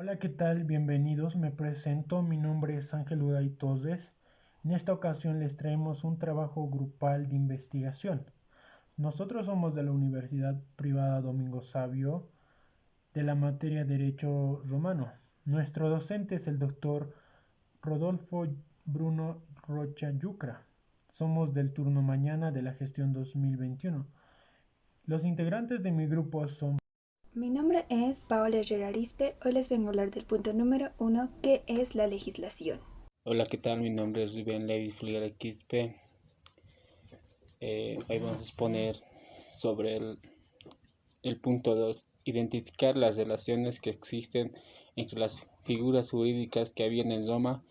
Hola, ¿qué tal? Bienvenidos, me presento, mi nombre es Ángel Uday Toses. En esta ocasión les traemos un trabajo grupal de investigación. Nosotros somos de la Universidad Privada Domingo Savio, de la materia Derecho Romano. Nuestro docente es el doctor Rodolfo Bruno Rocha Yucra. Somos del turno mañana de la gestión 2021. Los integrantes de mi grupo son... Mi nombre es Paola Herrera Arispe. Hoy les vengo a hablar del punto número 1, que es la legislación. Hola, ¿qué tal? Mi nombre es Rubén Levis Fulguera Quispe. Hoy vamos a exponer sobre el punto 2, identificar las relaciones que existen entre las figuras jurídicas que habían en Roma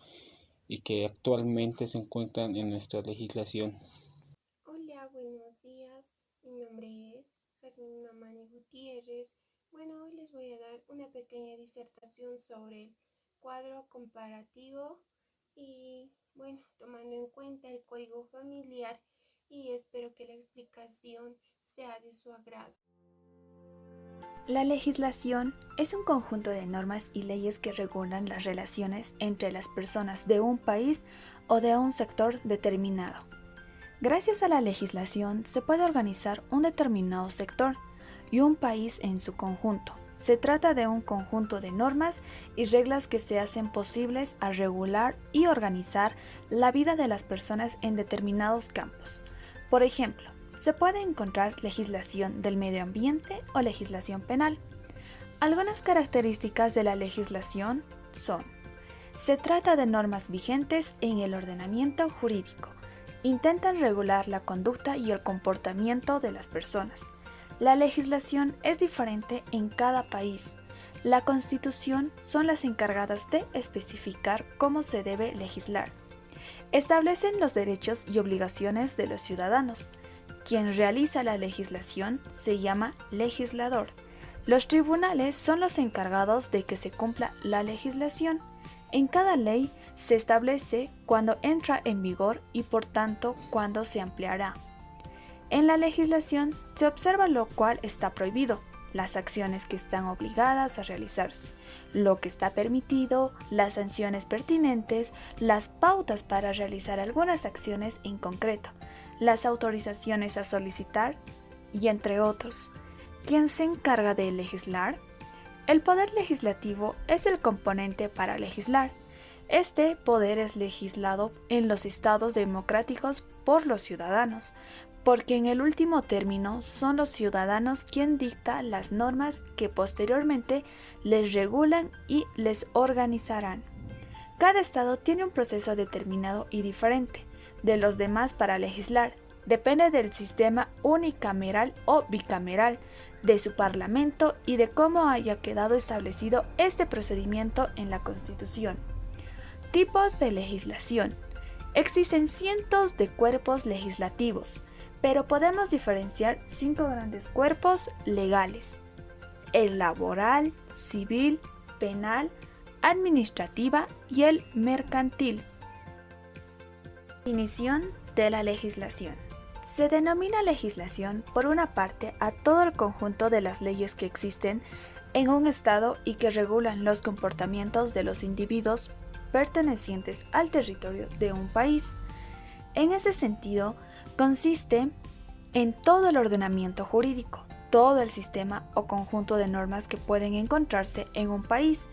y que actualmente se encuentran en nuestra legislación. Hola, buenos días. Mi nombre es Jazmín Mamani Gutiérrez. Bueno, hoy les voy a dar una pequeña disertación sobre el cuadro comparativo y, bueno, tomando en cuenta el código familiar, y espero que la explicación sea de su agrado. La legislación es un conjunto de normas y leyes que regulan las relaciones entre las personas de un país o de un sector determinado. Gracias a la legislación se puede organizar un determinado sector y un país en su conjunto. Se trata de un conjunto de normas y reglas que se hacen posibles a regular y organizar la vida de las personas en determinados campos. Por ejemplo, se puede encontrar legislación del medio ambiente o legislación penal. Algunas características de la legislación son: se trata de normas vigentes en el ordenamiento jurídico. Intentan regular la conducta y el comportamiento de las personas. La legislación es diferente en cada país. La Constitución son las encargadas de especificar cómo se debe legislar. Establecen los derechos y obligaciones de los ciudadanos. Quien realiza la legislación se llama legislador. Los tribunales son los encargados de que se cumpla la legislación. En cada ley se establece cuándo entra en vigor y por tanto cuándo se ampliará. En la legislación se observa lo cual está prohibido, las acciones que están obligadas a realizarse, lo que está permitido, las sanciones pertinentes, las pautas para realizar algunas acciones en concreto, las autorizaciones a solicitar y entre otros. ¿Quién se encarga de legislar? El poder legislativo es el componente para legislar. Este poder es legislado en los estados democráticos por los ciudadanos, porque en el último término son los ciudadanos quien dicta las normas que posteriormente les regulan y les organizarán. Cada estado tiene un proceso determinado y diferente de los demás para legislar. Depende del sistema unicameral o bicameral, de su parlamento y de cómo haya quedado establecido este procedimiento en la Constitución. Tipos de legislación. Existen cientos de cuerpos legislativos, pero podemos diferenciar 5 grandes cuerpos legales: el laboral, civil, penal, administrativa y el mercantil. Definición de la legislación. Se denomina legislación, por una parte, a todo el conjunto de las leyes que existen en un estado y que regulan los comportamientos de los individuos pertenecientes al territorio de un país. En ese sentido, consiste en todo el ordenamiento jurídico, todo el sistema o conjunto de normas que pueden encontrarse en un país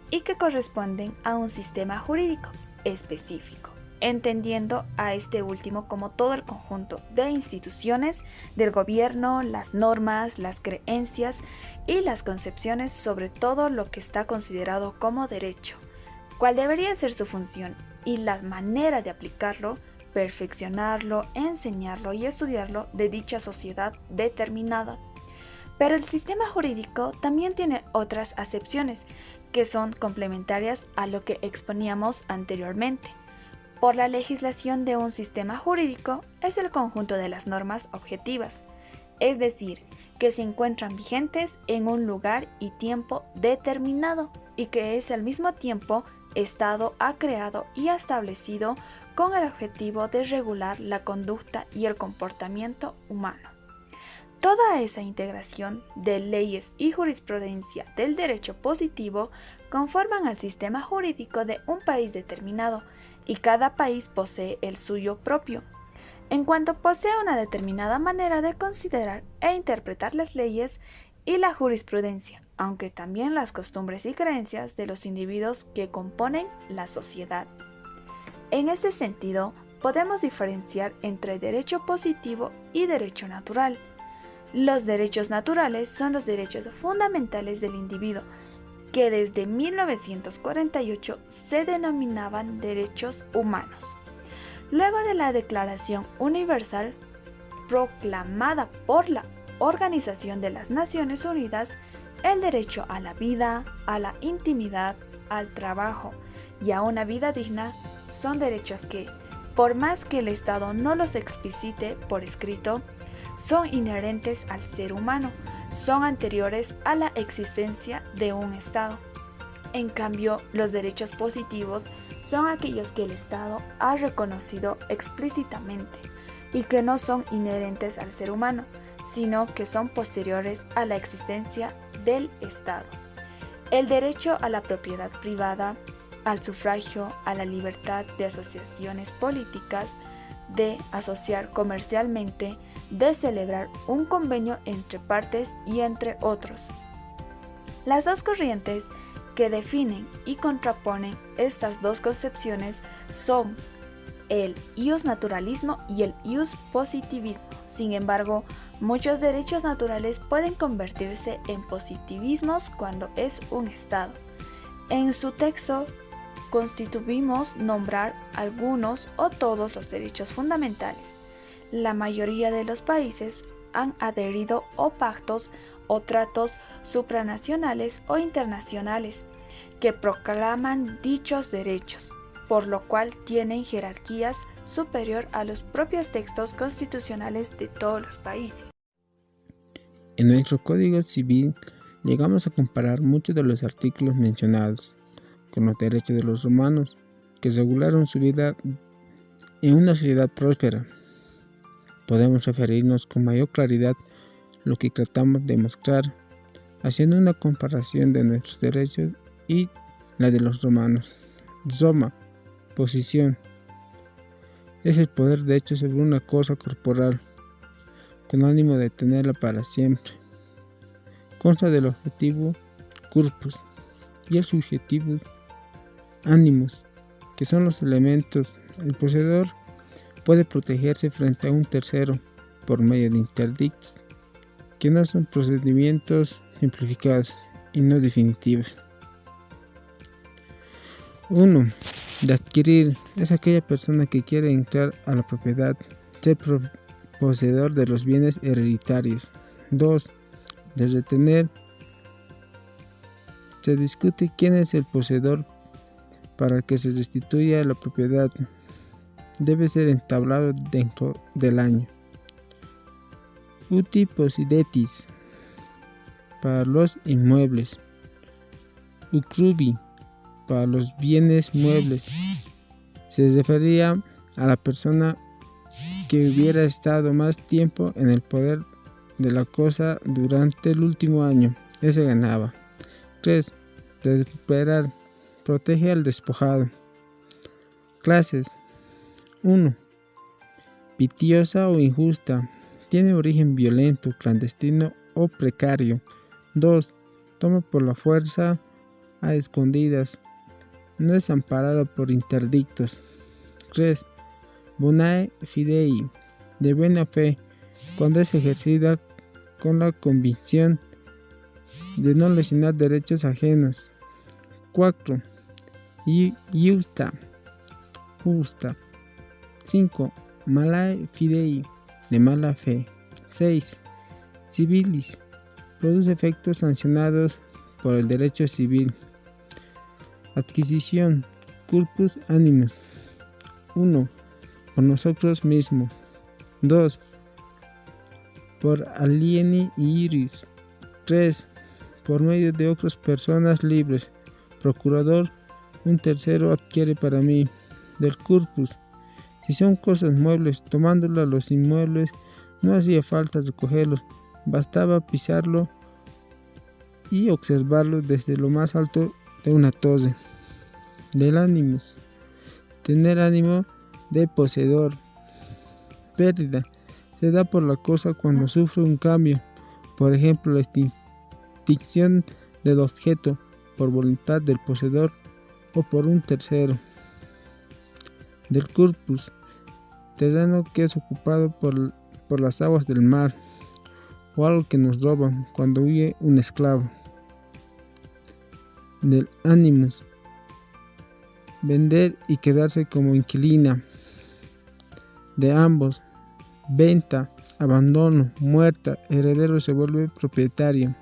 y que corresponden a un sistema jurídico específico, entendiendo a este último como todo el conjunto de instituciones del gobierno, las normas, las creencias y las concepciones sobre todo lo que está considerado como derecho, cuál debería ser su función y la manera de aplicarlo, perfeccionarlo, enseñarlo y estudiarlo de dicha sociedad determinada. Pero el sistema jurídico también tiene otras acepciones que son complementarias a lo que exponíamos anteriormente. Por la legislación de un sistema jurídico es el conjunto de las normas objetivas, es decir, que se encuentran vigentes en un lugar y tiempo determinado y que es al mismo tiempo Estado ha creado y ha establecido con el objetivo de regular la conducta y el comportamiento humano. Toda esa integración de leyes y jurisprudencia del derecho positivo conforman al sistema jurídico de un país determinado, y cada país posee el suyo propio. En cuanto posee una determinada manera de considerar e interpretar las leyes y la jurisprudencia, aunque también las costumbres y creencias de los individuos que componen la sociedad. En este sentido, podemos diferenciar entre derecho positivo y derecho natural. Los derechos naturales son los derechos fundamentales del individuo, que desde 1948 se denominaban derechos humanos. Luego de la Declaración Universal, proclamada por la Organización de las Naciones Unidas, el derecho a la vida, a la intimidad, al trabajo y a una vida digna son derechos que, por más que el Estado no los explicite por escrito, son inherentes al ser humano, son anteriores a la existencia de un Estado. En cambio, los derechos positivos son aquellos que el Estado ha reconocido explícitamente y que no son inherentes al ser humano, sino que son posteriores a la existencia del Estado. El derecho a la propiedad privada, al sufragio, a la libertad de asociaciones políticas, de asociar comercialmente, de celebrar un convenio entre partes y entre otros. Las dos corrientes que definen y contraponen estas dos concepciones son el iusnaturalismo y el iuspositivismo. Sin embargo, muchos derechos naturales pueden convertirse en positivismos cuando es un Estado. En su texto constituimos nombrar algunos o todos los derechos fundamentales. La mayoría de los países han adherido a pactos o tratos supranacionales o internacionales que proclaman dichos derechos, por lo cual tienen jerarquías superior a los propios textos constitucionales de todos los países. En nuestro Código Civil llegamos a comparar muchos de los artículos mencionados con los derechos de los romanos, que regularon su vida en una sociedad próspera. Podemos referirnos con mayor claridad lo que tratamos de mostrar, haciendo una comparación de nuestros derechos y la de los romanos. Soma, posición, es el poder de hecho sobre una cosa corporal, con ánimo de tenerla para siempre. Consta del objetivo corpus y el subjetivo animus, que son los elementos. El poseedor puede protegerse frente a un tercero por medio de interdictos, que no son procedimientos simplificados y no definitivos. 1. De adquirir es aquella persona que quiere entrar a la propiedad, ser poseedor de los bienes hereditarios. 2. De retener. Se discute quién es el poseedor para que se restituya la propiedad. Debe ser entablado dentro del año. Uti possidetis, para los inmuebles. Ucrubi, para los bienes muebles. Se refería a la persona que hubiera estado más tiempo en el poder de la cosa durante el último año. Ese ganaba. 3. De recuperar, protege al despojado. Clases. 1. Pitiosa o injusta. Tiene origen violento, clandestino o precario. 2. Toma por la fuerza a escondidas. No es amparado por interdictos. 3. Bonae fidei. De buena fe, cuando es ejercida con la convicción de no lesionar derechos ajenos. 4. Justa. 5. Malae fidei, de mala fe. 6. Civilis, produce efectos sancionados por el derecho civil. Adquisición, corpus animus. 1. Por nosotros mismos. 2. Por alieni iris. 3. Por medio de otras personas libres. Procurador, un tercero adquiere para mí. Del corpus. Si son cosas muebles, tomándolas los inmuebles, no hacía falta recogerlos, bastaba pisarlo y observarlo desde lo más alto de una torre. Del ánimos, tener ánimo de poseedor. Pérdida, se da por la cosa cuando sufre un cambio, por ejemplo la extinción del objeto por voluntad del poseedor o por un tercero. Del corpus, terreno que es ocupado por las aguas del mar, o algo que nos roban cuando huye un esclavo. Del animus, vender y quedarse como inquilina. De ambos, venta, abandono, muerta, heredero se vuelve propietario.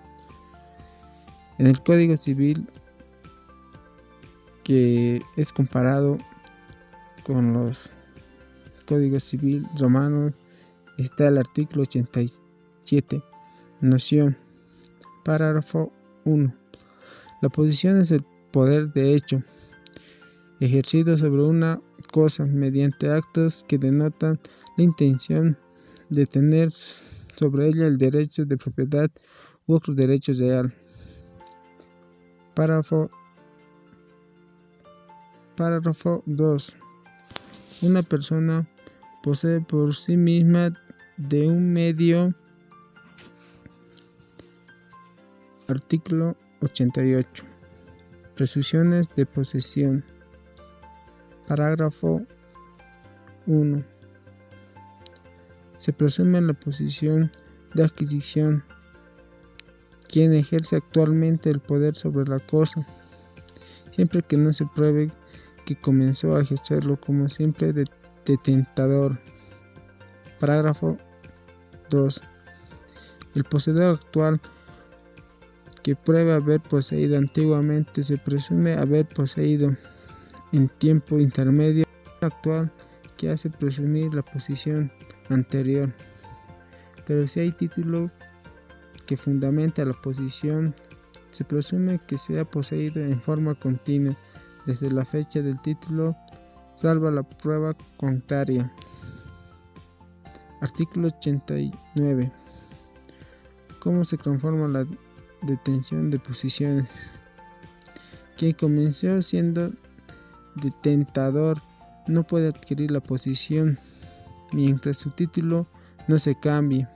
En el Código Civil, que es comparado con los Códigos Civil romanos, está el artículo 87, noción, párrafo 1. La posesión es el poder de hecho, ejercido sobre una cosa mediante actos que denotan la intención de tener sobre ella el derecho de propiedad u otro derecho real. Párrafo 2. Una persona posee por sí misma de un medio. Artículo 88. Presunciones de posesión. Parágrafo 1. Se presume la posesión de adquisición quien ejerce actualmente el poder sobre la cosa, siempre que no se pruebe que comenzó a ejercerlo como simple detentador. Parágrafo 2. El poseedor actual que pruebe haber poseído antiguamente se presume haber poseído en tiempo intermedio actual que hace presumir la posesión anterior. Pero si hay título que fundamenta la posesión, se presume que se ha poseído en forma continua desde la fecha del título, salvo la prueba contraria. Artículo 89. ¿Cómo se conforma la detención de posesiones? Quien comenzó siendo detentador no puede adquirir la posesión mientras su título no se cambie,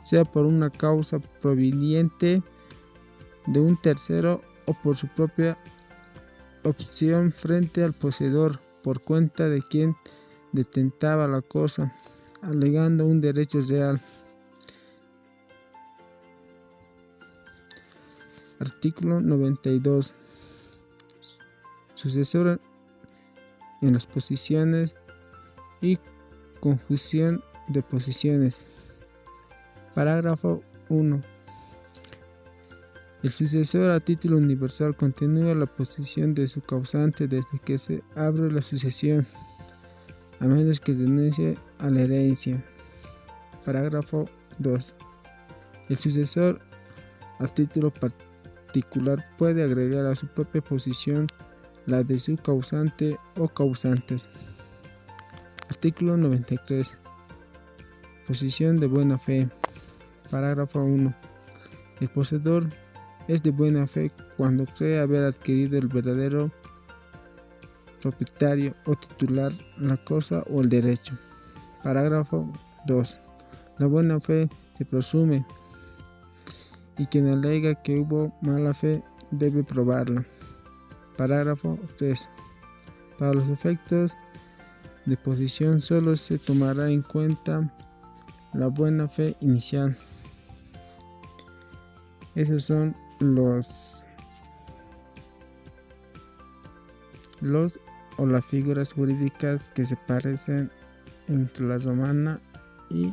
sea por una causa proveniente de un tercero o por su propia opción frente al poseedor por cuenta de quien detentaba la cosa, alegando un derecho real. Artículo 92. Sucesor en las posesiones y conjunción de posesiones. Parágrafo 1. El sucesor a título universal continúa la posesión de su causante desde que se abre la sucesión, a menos que renuncie a la herencia. Parágrafo 2. El sucesor a título particular puede agregar a su propia posesión la de su causante o causantes. Artículo 93. Posesión de buena fe. Parágrafo 1. El poseedor es de buena fe cuando cree haber adquirido el verdadero propietario o titular la cosa o el derecho. Parágrafo 2. La buena fe se presume y quien alega que hubo mala fe debe probarla. Parágrafo 3. Para los efectos de posesión solo se tomará en cuenta la buena fe inicial. Esos son los o las figuras jurídicas que se parecen entre la romana y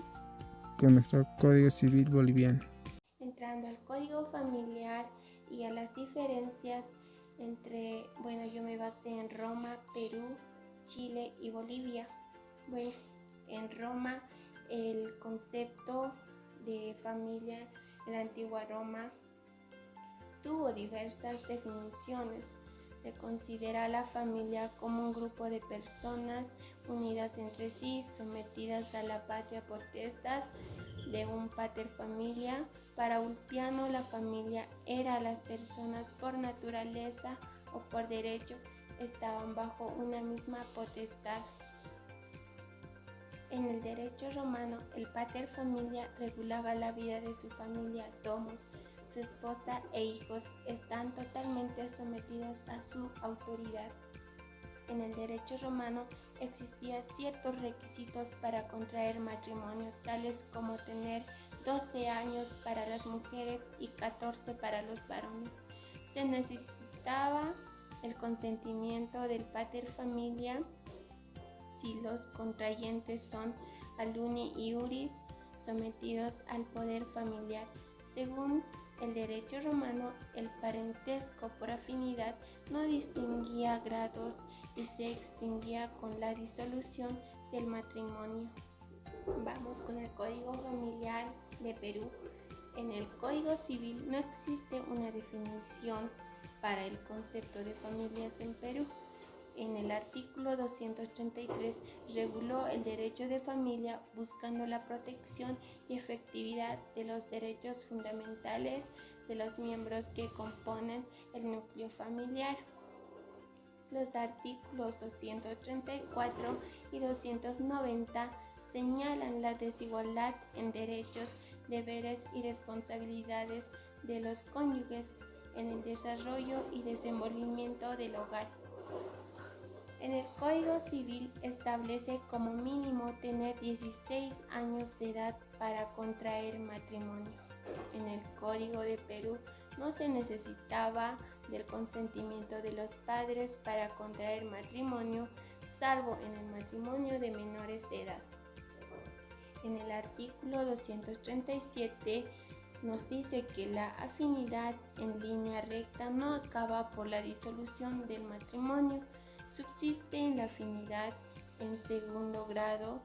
con nuestro Código Civil boliviano. Entrando al código familiar y a las diferencias entre, yo me basé en Roma, Perú, Chile y Bolivia. Bueno, en Roma el concepto de familia en la antigua Roma tuvo diversas definiciones. Se considera a la familia como un grupo de personas unidas entre sí, sometidas a la patria potestad de un pater familia. Para Ulpiano, la familia era las personas por naturaleza o por derecho estaban bajo una misma potestad. En el derecho romano, el pater familia regulaba la vida de su familia. Domus, su esposa e hijos están totalmente sometidos a su autoridad. En el derecho romano existían ciertos requisitos para contraer matrimonio, tales como tener 12 años para las mujeres y 14 para los varones. Se necesitaba el consentimiento del pater familia si los contrayentes son aluni iuris, sometidos al poder familiar. Según el derecho romano, el parentesco por afinidad no distinguía grados y se extinguía con la disolución del matrimonio. Vamos con el Código Familiar de Perú. En el Código Civil no existe una definición para el concepto de familias en Perú. En el artículo 233 reguló el derecho de familia buscando la protección y efectividad de los derechos fundamentales de los miembros que componen el núcleo familiar. Los artículos 234 y 290 señalan la desigualdad en derechos, deberes y responsabilidades de los cónyuges en el desarrollo y desenvolvimiento del hogar. En el Código Civil establece como mínimo tener 16 años de edad para contraer matrimonio. En el Código de Perú no se necesitaba del consentimiento de los padres para contraer matrimonio, salvo en el matrimonio de menores de edad. En el artículo 237 nos dice que la afinidad en línea recta no acaba por la disolución del matrimonio. Subsiste en la afinidad en segundo grado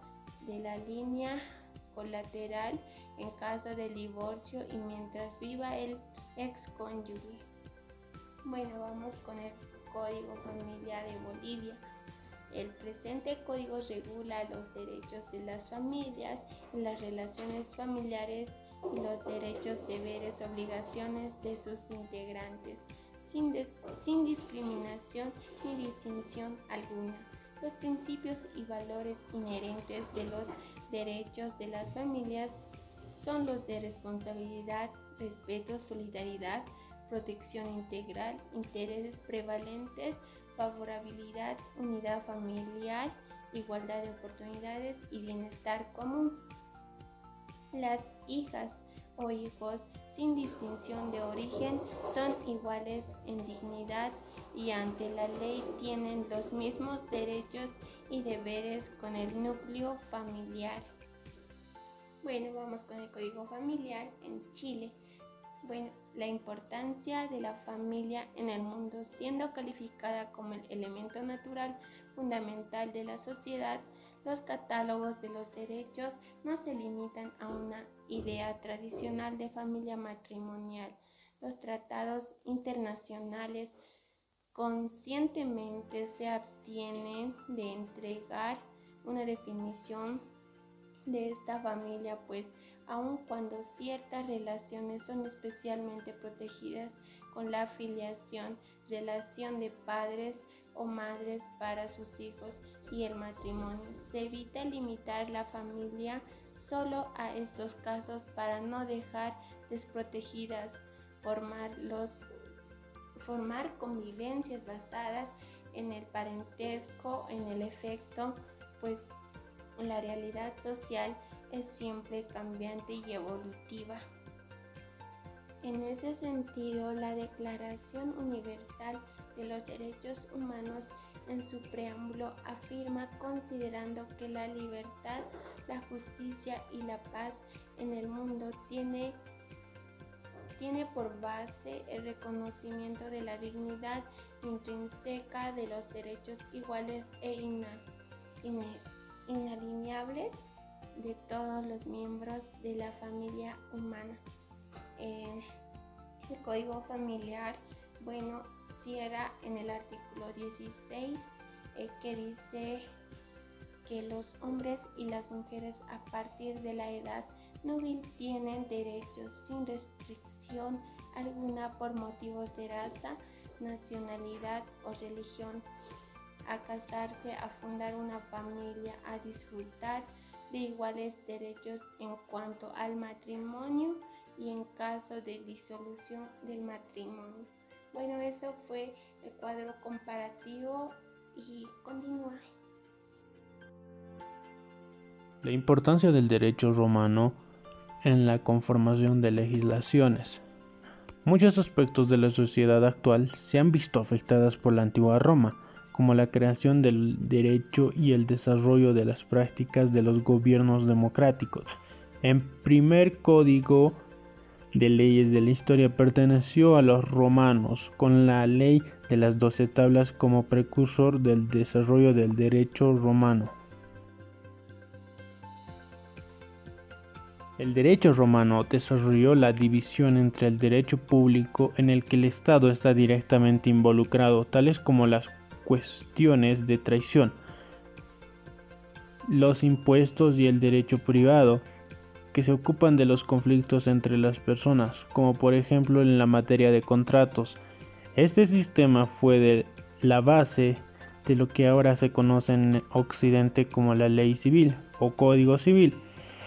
de la línea colateral en caso de divorcio y mientras viva el excónyuge. Bueno, vamos con el Código Familiar de Bolivia. El presente código regula los derechos de las familias y las relaciones familiares y los derechos, deberes, obligaciones de sus integrantes, sin discriminación ni distinción alguna. Los principios y valores inherentes de los derechos de las familias son los de responsabilidad, respeto, solidaridad, protección integral, intereses prevalentes, favorabilidad, unidad familiar, igualdad de oportunidades y bienestar común. Las hijas o hijos, sin distinción de origen, son iguales en dignidad y ante la ley tienen los mismos derechos y deberes con el núcleo familiar. Bueno, vamos con el Código Familiar en Chile. Bueno, la importancia de la familia en el mundo, siendo calificada como el elemento natural fundamental de la sociedad, los catálogos de los derechos no se limitan a una idea tradicional de familia matrimonial. Los tratados internacionales conscientemente se abstienen de entregar una definición de esta familia, pues aun cuando ciertas relaciones son especialmente protegidas con la filiación, relación de padres o madres para sus hijos y el matrimonio, se evita limitar la familia solo a estos casos para no dejar desprotegidas formar convivencias basadas en el parentesco, en el efecto, pues la realidad social es siempre cambiante y evolutiva. En ese sentido, la Declaración Universal de los Derechos Humanos en su preámbulo afirma, considerando que la libertad, la justicia y la paz en el mundo tiene por base el reconocimiento de la dignidad intrínseca de los derechos iguales e inalienables de todos los miembros de la familia humana. El Código Familiar, bueno, cierra en el artículo 16 que dice que los hombres y las mujeres a partir de la edad no tienen derechos sin restricción alguna por motivos de raza, nacionalidad o religión, a casarse, a fundar una familia, a disfrutar de iguales derechos en cuanto al matrimonio y en caso de disolución del matrimonio. Bueno, eso fue el cuadro comparativo y continúa. La importancia del derecho romano en la conformación de legislaciones. Muchos aspectos de la sociedad actual se han visto afectadas por la antigua Roma, como la creación del derecho y el desarrollo de las prácticas de los gobiernos democráticos. El primer código de leyes de la historia perteneció a los romanos, con la ley de las 12 tablas como precursor del desarrollo del derecho romano. El derecho romano desarrolló la división entre el derecho público, en el que el Estado está directamente involucrado, tales como las cuestiones de traición, los impuestos, y el derecho privado, que se ocupan de los conflictos entre las personas, como por ejemplo en la materia de contratos. Este sistema fue de la base de lo que ahora se conoce en Occidente como la ley civil o código civil.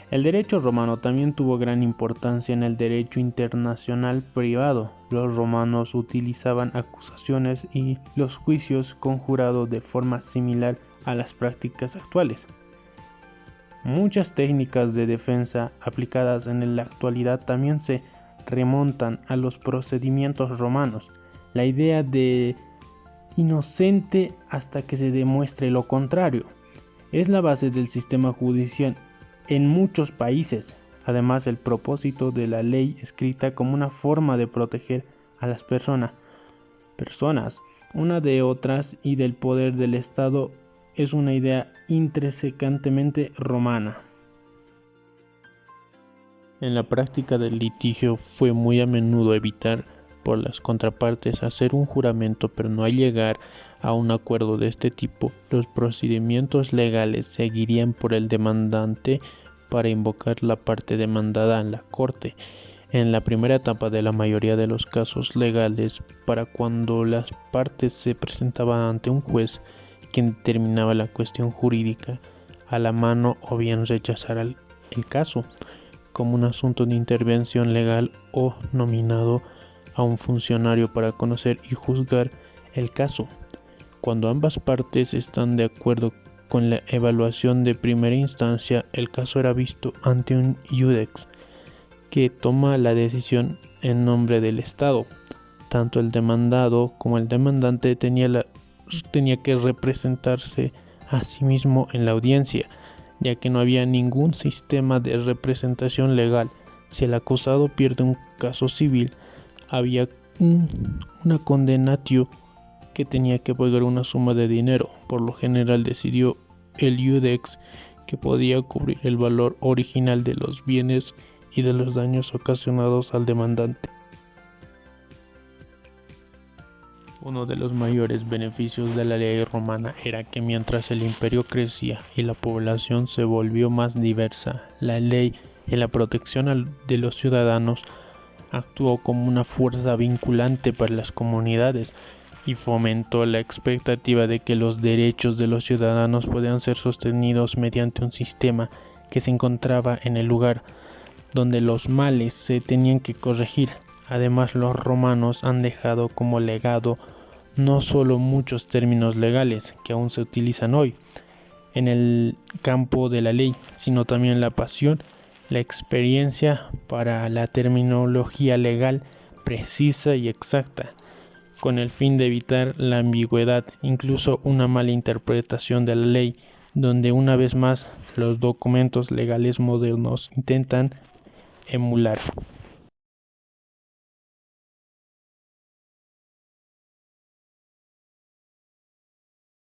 El derecho romano también tuvo gran importancia en el derecho internacional privado. Los romanos utilizaban acusaciones y los juicios conjurados de forma similar a las prácticas actuales. Muchas técnicas de defensa aplicadas en la actualidad también se remontan a los procedimientos romanos. La idea de inocente hasta que se demuestre lo contrario es la base del sistema judicial en muchos países. Además, el propósito de la ley escrita como una forma de proteger a las personas una de otras y del poder del Estado es una idea intrínsecamente romana. En la práctica del litigio fue muy a menudo evitar por las contrapartes hacer un juramento, pero no al llegar a un acuerdo de este tipo, los procedimientos legales seguirían por el demandante para invocar la parte demandada en la corte. En la primera etapa de la mayoría de los casos legales, para cuando las partes se presentaban ante un juez, quien determinaba la cuestión jurídica a la mano o bien rechazar el caso como un asunto de intervención legal, o nominado a un funcionario para conocer y juzgar el caso. Cuando ambas partes están de acuerdo con la evaluación de primera instancia, el caso era visto ante un iudex, que toma la decisión en nombre del Estado. Tanto el demandado como el demandante tenía que representarse a sí mismo en la audiencia, ya que no había ningún sistema de representación legal. Si el acusado pierde un caso civil, había una condenatio que tenía que pagar una suma de dinero. Por lo general decidió el iudex que podía cubrir el valor original de los bienes y de los daños ocasionados al demandante. Uno de los mayores beneficios de la ley romana era que mientras el imperio crecía y la población se volvió más diversa, la ley en la protección de los ciudadanos actuó como una fuerza vinculante para las comunidades y fomentó la expectativa de que los derechos de los ciudadanos podían ser sostenidos mediante un sistema que se encontraba en el lugar donde los males se tenían que corregir. Además, los romanos han dejado como legado no solo muchos términos legales que aún se utilizan hoy en el campo de la ley, sino también la pasión, la experiencia para la terminología legal precisa y exacta, con el fin de evitar la ambigüedad, incluso una mala interpretación de la ley, donde una vez más los documentos legales modernos intentan emular.